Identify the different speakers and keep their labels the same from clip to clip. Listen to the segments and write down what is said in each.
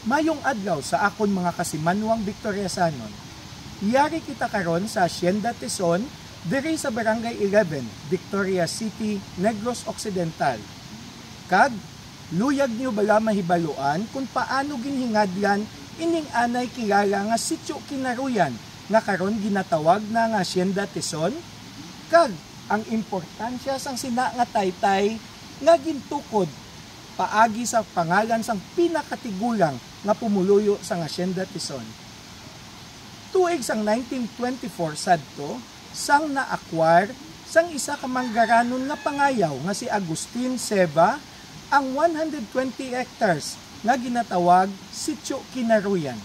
Speaker 1: Mayong adlaw sa akon mga kasimanwang Victoriasanon. Iyari kita karon sa Hacienda Tizon, diri sa Barangay 11, Victoria City, Negros Occidental. Kag, luyag niyo bala mahibaluan kung paano ginhingadlan ining anay kilala nga Sitio Kinaruyan nga karon ginatawag na nga Hacienda Tizon? Kag, ang importansya sang sina nga taytay nga gintukod paagi sa pangalan sang pinakatigulang nga pumuluyo sa Hacienda Tizon. Tuig sang 1924 sadto, sang na-acquire sang isa ka manggaranon nga pangayaw nga si Agustin Seva ang 120 hectares nga ginatawag Sitio Kinaruyan.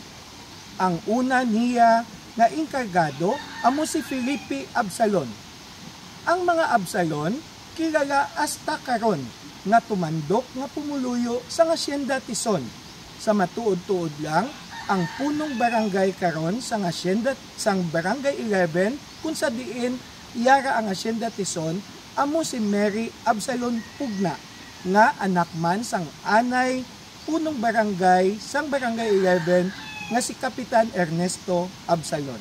Speaker 1: Ang una niya nga inkargado amo si Felipe Absalon. Ang mga Absalon kilala hasta karon nga tumandok nga pumuluyo sa Hacienda Tizon. Sa matuod-tuod lang, ang punong barangay karon sa Hacienda sang Barangay 11 kung sa diin iyara ang Hacienda Tizon amo si Mary Absalon Pugna nga anak man sang anay punong barangay sang Barangay 11 nga si Kapitan Ernesto Absalon.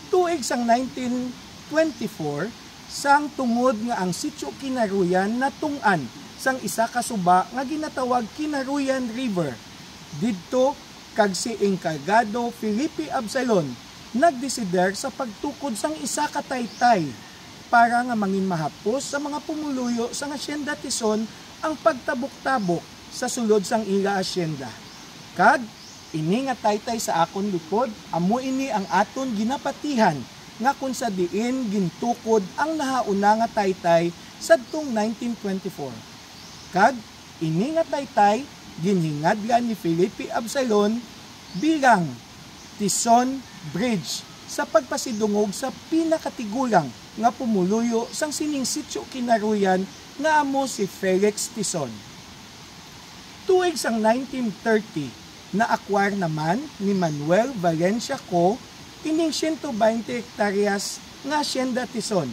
Speaker 1: Tuig sang 1924 sang tungod nga ang Sitio Kinaruyan natung-an sang isa ka suba nga ginatawag Kinaruyan River. Didto kag si enkargado Felipe Absalon nagdesider sa pagtukod sang isa ka taytay para nga mangin mahapos sa mga pumuluyo sa Hacienda Tizon ang pagtabok-tabok sa sulod sang ila hacienda. Kag ini nga taytay sa akon lupod amo ini ang aton ginapatihan nga kung sa diin gintukod ang nahauna nga taytay sadtong 1924. Kag ini nga taytay ginhingadlan ni Felipe Absalon bilang Tizon Bridge sa pagpasidungog sa pinakatigulang nga pumuluyo sang sining Sitio Kinaruyan nga amo si Felix Tizon. Tuig sang 1930 na-acquire naman ni Manuel Valencia Co ining 120 hektaryas nga Hacienda Tizon.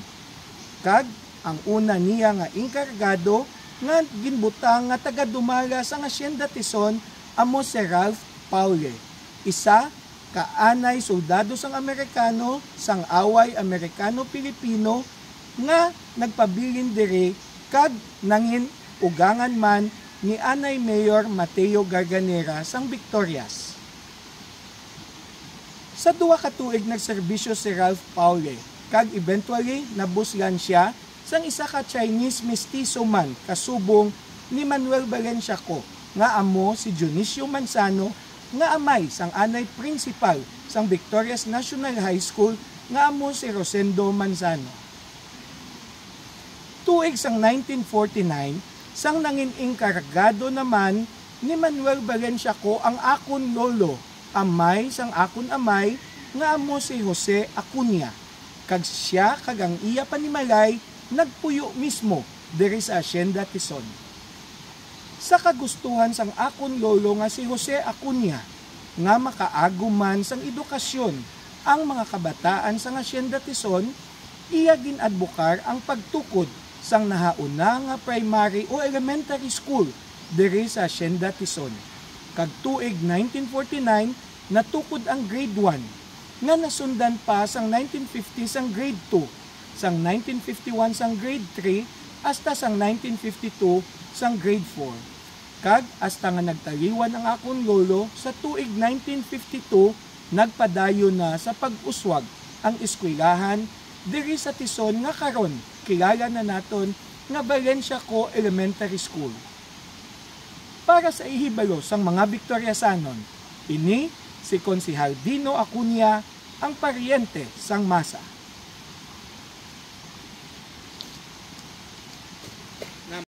Speaker 1: Kag ang una niya nga inkargado nga ginbutang nga taga-dumala sa Hacienda Tizon amo si Ralph Paule, isa kaanay soldado sang Amerikano sang away Amerikano-Pilipino nga nagpabilin diri kag nangin ugangan man ni anay Mayor Mateo Garganera sang Victorias. Sa duwa ka tuig nagserbisyo si Ralph Paule kag eventually nabuslan siya sang isa ka Chinese mestizo man kasubong ni Manuel Valencia Co nga amo si Dionisio Manzano nga amay sang anay principal sang Victorias National High School nga amo si Rosendo Manzano. Tuig sang 1949 sang nangin inkargado naman ni Manuel Valencia Co ang akon lolo amay sang akon amay nga amo si Jose Acuña kag siya kag ang iya panimalay nagpuyo mismo diri sa Hacienda Tizon. Sa kagustuhan sang akon lolo nga si Jose Acuña nga makaago man sang edukasyon ang mga kabataan sa Hacienda Tizon, iya ginadbukar ang pagtukod sang nahauna nga primary o elementary school diri sa Hacienda Tizon. Kag tuig 1949 natukod ang grade 1 nga nasundan pa sang 1950 sang grade 2. Sang 1951 sang grade 3 hasta sang 1952 sang grade 4. Kag hasta nga nagtaliwan ang akong lolo sa tuig 1952 nagpadayon na sa pag-uswag ang eskwelahan diri sa Tizon nga karon kilala na naton nga Valencia Co Elementary School. Para sa ihibalo sang mga Victoriasanon, ini si Konsehal Dino Acuña ang paryente sang masa.